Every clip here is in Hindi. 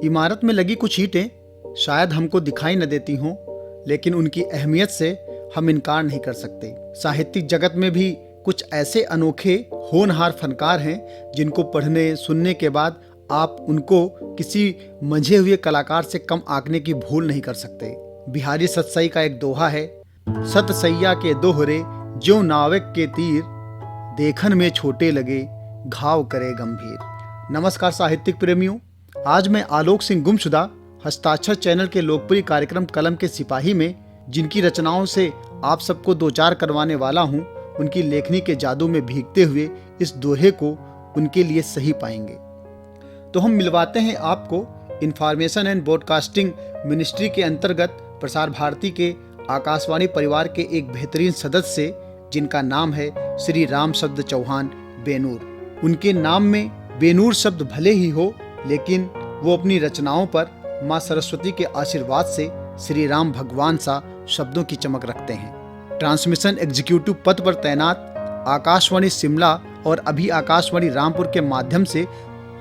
इमारत में लगी कुछ ईंटें शायद हमको दिखाई न देती हों, लेकिन उनकी अहमियत से हम इनकार नहीं कर सकते। साहित्यिक जगत में भी कुछ ऐसे अनोखे होनहार फनकार हैं जिनको पढ़ने सुनने के बाद आप उनको किसी मंझे हुए कलाकार से कम आंकने की भूल नहीं कर सकते। बिहारी सतसई का एक दोहा है, सत सैया के दोहरे ज्यों नाविक के तीर, देखन में छोटे लगे घाव करे गंभीर। नमस्कार साहित्यिक प्रेमियों, आज मैं आलोक सिंह गुमशुदा हस्ताक्षर चैनल के लोकप्रिय कार्यक्रम कलम के सिपाही में जिनकी रचनाओं से आप सबको दो चार करवाने वाला हूँ, उनकी लेखनी के जादू में भीगते हुए इस दोहे को उनके लिए सही पाएंगे। तो हम मिलवाते हैं आपको इंफॉर्मेशन एंड ब्रॉडकास्टिंग मिनिस्ट्री के अंतर्गत प्रसार भारती के आकाशवाणी परिवार के एक बेहतरीन सदस्य से, जिनका नाम है श्री राम शब्द चौहान बेनूर। उनके नाम में बेनूर शब्द भले ही हो, लेकिन वो अपनी रचनाओं पर माँ सरस्वती के आशीर्वाद से श्री राम भगवान सा शब्दों की चमक रखते हैं। ट्रांसमिशन एग्जीक्यूटिव पद पर तैनात आकाशवाणी शिमला और अभी आकाशवाणी रामपुर के माध्यम से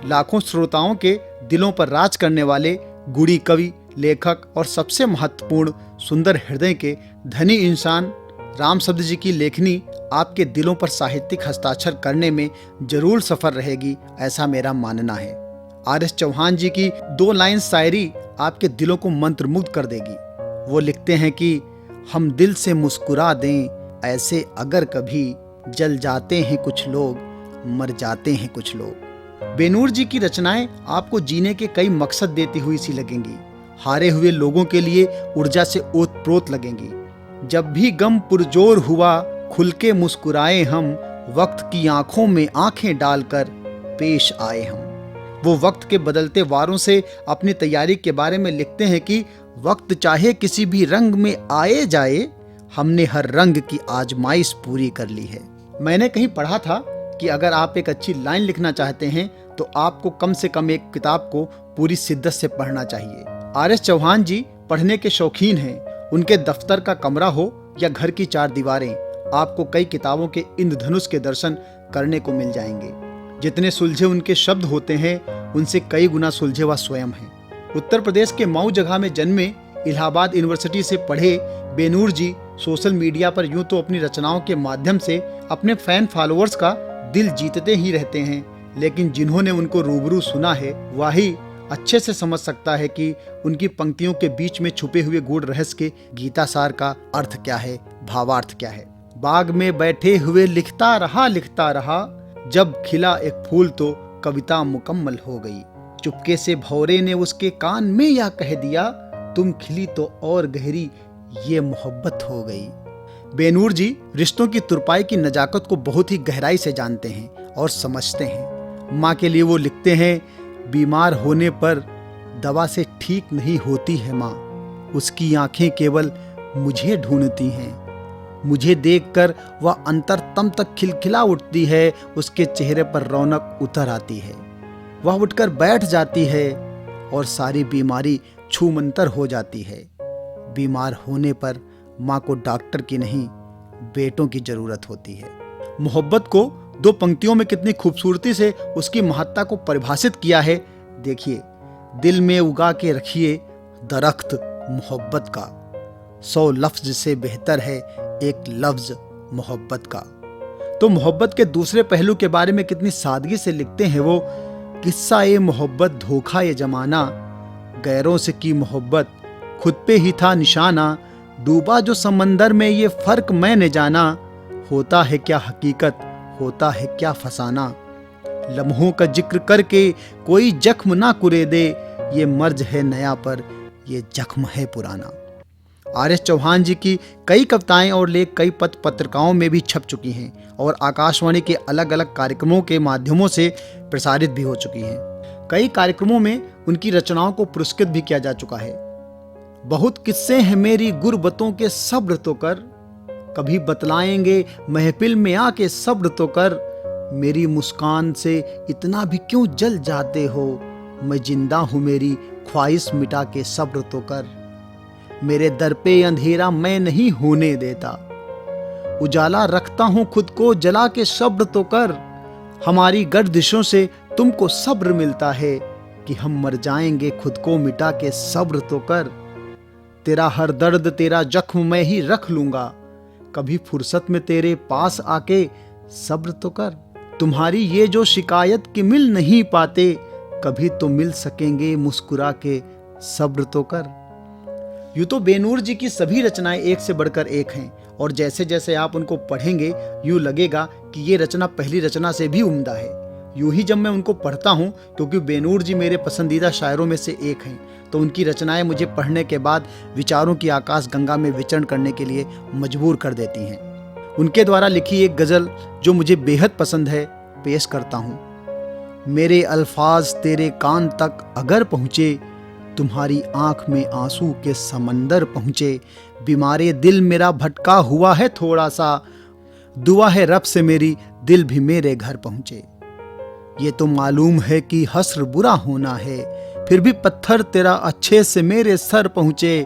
लाखों श्रोताओं के दिलों पर राज करने वाले गुणी कवि, लेखक और सबसे महत्वपूर्ण सुंदर हृदय के धनी इंसान राम शब्द जी की लेखनी आपके दिलों पर साहित्यिक हस्ताक्षर करने में जरूर सफल रहेगी, ऐसा मेरा मानना है। आर.एस. चौहान जी की 2 लाइन शायरी आपके दिलों को मंत्रमुग्ध कर देगी। वो लिखते हैं कि हम दिल से मुस्कुरा दें ऐसे अगर कभी, जल जाते हैं कुछ लोग, मर जाते हैं कुछ लोग। बेनूर जी की रचनाएं आपको जीने के कई मकसद देती हुई सी लगेंगी। हारे हुए लोगों के लिए ऊर्जा से ओतप्रोत लगेंगी। जब भी गम पुरजोर हुआ खुल के मुस्कुराए हम, वक्त की आंखों में आंखें डालकर पेश आए हम। वो वक्त के बदलते वारों से अपनी तैयारी के बारे में लिखते हैं कि वक्त चाहे किसी भी रंग में आए जाए, हमने हर रंग की आजमाइश पूरी कर ली है। मैंने कहीं पढ़ा था कि अगर आप एक अच्छी लाइन लिखना चाहते हैं तो आपको कम से कम एक किताब को पूरी शिद्दत से पढ़ना चाहिए। आर.एस. चौहान जी पढ़ने के शौकीन हैं। उनके दफ्तर का कमरा हो या घर की 4 दीवारें, आपको कई किताबों के इंद्रधनुष के दर्शन करने को मिल जाएंगे। जितने सुलझे उनके शब्द होते हैं, उनसे कई गुना सुलझे वह स्वयं हैं। उत्तर प्रदेश के मऊ जगह में जन्मे, इलाहाबाद यूनिवर्सिटी से पढ़े बेनूर जी सोशल मीडिया पर यूं तो अपनी रचनाओं के माध्यम से अपने फैन फॉलोअर्स का दिल जीतते ही रहते हैं, लेकिन जिन्होंने उनको रूबरू सुना है वही अच्छे से समझ सकता है कि उनकी पंक्तियों के बीच में छुपे हुए गूढ़ रहस्य के गीतासार का अर्थ क्या है, भावार्थ क्या है। बाग में बैठे हुए लिखता रहा, जब खिला एक फूल तो कविता मुकम्मल हो गई। चुपके से भौरे ने उसके कान में यह कह दिया, तुम खिली तो और गहरी ये मोहब्बत हो गई। बेनूर जी रिश्तों की तुरपाई की नजाकत को बहुत ही गहराई से जानते हैं और समझते हैं। माँ के लिए वो लिखते हैं, बीमार होने पर दवा से ठीक नहीं होती है माँ, उसकी आंखें केवल मुझे ढूंढती हैं। मुझे देखकर वह अंतरतम तक खिलखिला उठती है, उसके चेहरे पर रौनक उतर आती है। वह उठकर बैठ जाती है और सारी बीमारी छूमंतर हो जाती है। बीमार होने पर माँ को डॉक्टर की नहीं, बेटों की जरूरत होती है। मोहब्बत को 2 पंक्तियों में कितनी खूबसूरती से उसकी महत्ता को परिभाषित किया है, देखिए। दिल में उगा के रखिए दरख्त मोहब्बत का, 100 लफ्ज से बेहतर है एक लफ्ज मोहब्बत का। तो मोहब्बत के दूसरे पहलू के बारे में कितनी सादगी से लिखते हैं वो, किस्सा ये मोहब्बत धोखा ये जमाना, गैरों से की मोहब्बत खुद पे ही था निशाना, डूबा जो समंदर में ये फर्क मैंने जाना, होता है क्या हकीकत होता है क्या फसाना, लम्हों का जिक्र करके कोई जख्म ना कुरे दे, ये मर्ज है नया पर ये जख्म है पुराना। आर.एस. चौहान जी की कई कविताएं और लेख कई पत्र पत्रिकाओं में भी छप चुकी हैं और आकाशवाणी के अलग अलग कार्यक्रमों के माध्यमों से प्रसारित भी हो चुकी हैं। कई कार्यक्रमों में उनकी रचनाओं को पुरस्कृत भी किया जा चुका है। बहुत किस्से हैं मेरी गुर्बतों के, सब्र तो कर, कभी बतलाएंगे महफिल में आके सब्र तो कर, मेरी मुस्कान से इतना भी क्यों जल जाते हो, मैं जिंदा हूँ मेरी ख्वाहिश मिटा के सब्र तो कर, मेरे दर पे अंधेरा मैं नहीं होने देता, उजाला रखता हूँ खुद को जला के सब्र तो कर, हमारी गर्दिशों से तुमको सब्र मिलता है कि हम मर जाएंगे खुद को मिटा के, सब्र तो कर। तेरा हर दर्द तेरा जख्म मैं ही रख लूंगा, कभी फुर्सत में तेरे पास आके सब्र तो कर। तुम्हारी ये जो शिकायत कि मिल नहीं पाते, कभी तो मिल सकेंगे मुस्कुरा के, सब्र तो कर। यूं तो बेनूर जी की सभी रचनाएं एक से बढ़कर एक हैं, और जैसे जैसे आप उनको पढ़ेंगे यूं लगेगा कि ये रचना पहली रचना से भी उम्दा है। यूं ही जब मैं उनको पढ़ता हूं, क्योंकि बेनूर जी मेरे पसंदीदा शायरों में से एक हैं, तो उनकी रचनाएं मुझे पढ़ने के बाद विचारों की आकाश गंगा में विचरण करने के लिए मजबूर कर देती हैं। उनके द्वारा लिखी एक गजल जो मुझे बेहद पसंद है, पेश करता हूं। मेरे अल्फाज तेरे कान तक अगर पहुंचे, तुम्हारी आंख में आंसू के समंदर पहुंचे। बीमारे दिल मेरा भटका हुआ है थोड़ा सा, दुआ है रब से मेरी दिल भी मेरे घर पहुंचे। ये तो मालूम है कि हस्र बुरा होना है, फिर भी पत्थर तेरा अच्छे से मेरे सर पहुंचे।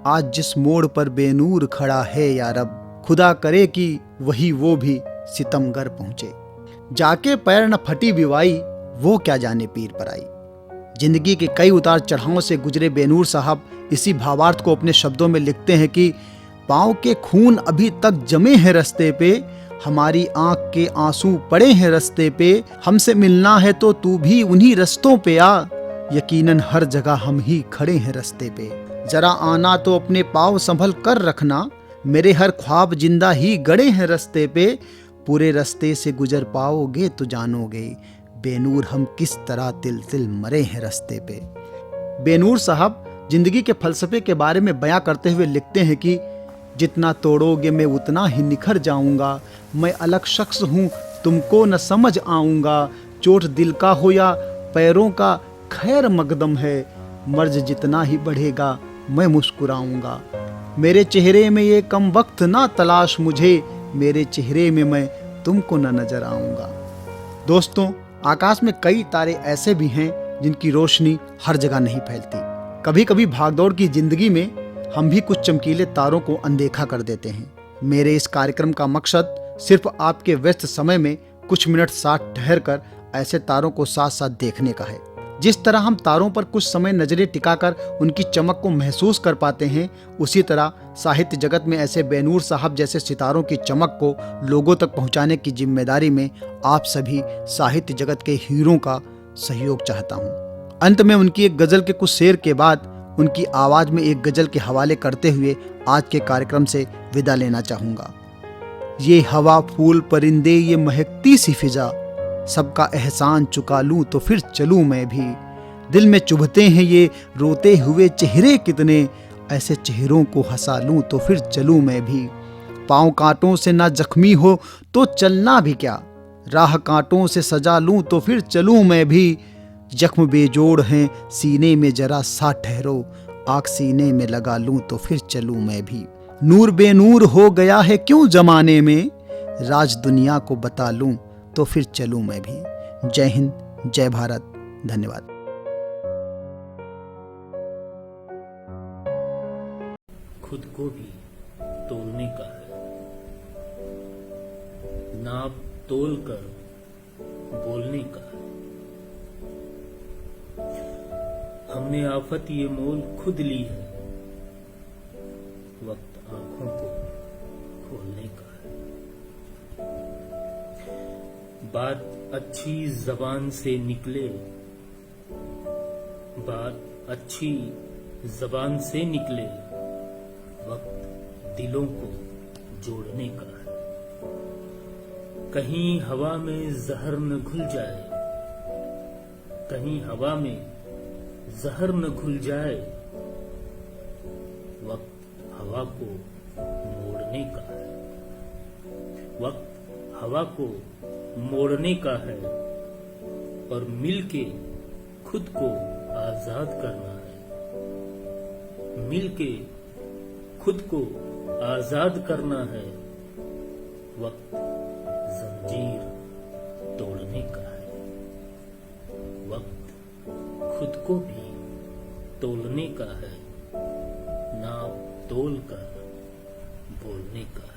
आज जिस मोड़ पर बेनूर खड़ा है या रब, खुदा करे कि वही वो भी सितमगर पहुंचे। जाके पैर न फटी बिवाई, वो क्या जाने पीर पर आई। जिंदगी के कई उतार चढ़ावों से गुजरे बेनूर साहब इसी भावार्थ को अपने शब्दों में लिखते हैं कि पाँव के खून अभी तक जमे हैं रस्ते पे, हमारी आंख के आंसू पड़े हैं रस्ते पे। हमसे मिलना है तो तू भी उन्हीं रस्तों पे आ, यकीनन हर जगह हम ही खड़े हैं रस्ते पे। जरा आना तो अपने पाँव संभल कर रखना, मेरे हर ख्वाब जिंदा ही गड़े हैं रस्ते पे। पूरे रस्ते से गुजर पाओगे तो जानोगे, बेनूर हम किस तरह तिल तिल मरे हैं रस्ते पे। बेनूर साहब जिंदगी के फलसफे के बारे में बयां करते हुए लिखते हैं कि जितना तोड़ोगे मैं उतना ही निखर जाऊंगा, मैं अलग शख्स हूँ तुमको न समझ आऊंगा। चोट दिल का हो या पैरों का खैर मकदम है, मर्ज जितना ही बढ़ेगा मैं मुस्कुराऊंगा। मेरे चेहरे में ये कम वक्त ना तलाश मुझे, मेरे चेहरे में मैं तुमको न नजर आऊंगा। दोस्तों, आकाश में कई तारे ऐसे भी हैं जिनकी रोशनी हर जगह नहीं फैलती। कभी कभी भागदौड़ की जिंदगी में हम भी कुछ चमकीले तारों को अनदेखा कर देते हैं। मेरे इस कार्यक्रम का मकसद सिर्फ आपके व्यस्त समय में कुछ मिनट साथ ठहर कर ऐसे तारों को साथ साथ देखने का है। जिस तरह हम तारों पर कुछ समय नजरें टिकाकर उनकी चमक को महसूस कर पाते हैं, उसी तरह साहित्य जगत में ऐसे बेनूर साहब जैसे सितारों की चमक को लोगों तक पहुंचाने की जिम्मेदारी में आप सभी साहित्य जगत के हीरों का सहयोग चाहता हूं। अंत में उनकी एक गजल के कुछ शेर के बाद उनकी आवाज में एक गजल के हवाले करते हुए आज के कार्यक्रम से विदा लेना चाहूंगा। ये हवा फूल परिंदे ये महकती सी फिजा, सबका एहसान चुका लूं तो फिर चलूं मैं भी। दिल में चुभते हैं ये रोते हुए चेहरे कितने, ऐसे चेहरों को हंसा लूं तो फिर चलूं मैं भी। पाँव कांटों से ना जख्मी हो तो चलना भी क्या, राह कांटों से सजा लूं तो फिर चलूं मैं भी। जख्म बेजोड़ हैं सीने में जरा सा ठहरो, आग सीने में लगा लूं तो फिर चलूं मैं भी। नूर बेनूर हो गया है क्यों जमाने में, राज दुनिया को बता लूं तो फिर चलूं मैं भी। जय हिंद, जय भारत, धन्यवाद। खुद को भी तोलने का है, नाप तोल कर बोलने का है। हमने आफत ये मोल खुद ली है, वक्त आंखों को खोलने का है। बात अच्छी जबान से निकले, बात अच्छी जबान से निकले, वक्त दिलों को जोड़ने का है। कहीं हवा में जहर न घुल जाए, कहीं हवा में जहर न घुल जाए, वक्त हवा को मोड़ने का है। वक्त हवा को मोड़ने का है और मिलके खुद को आजाद करना है। मिलके खुद को आजाद करना है, वक्त जंजीर तोड़ने का है। वक्त खुद को भी तोलने का है, नाप तोल कर बोलने का है।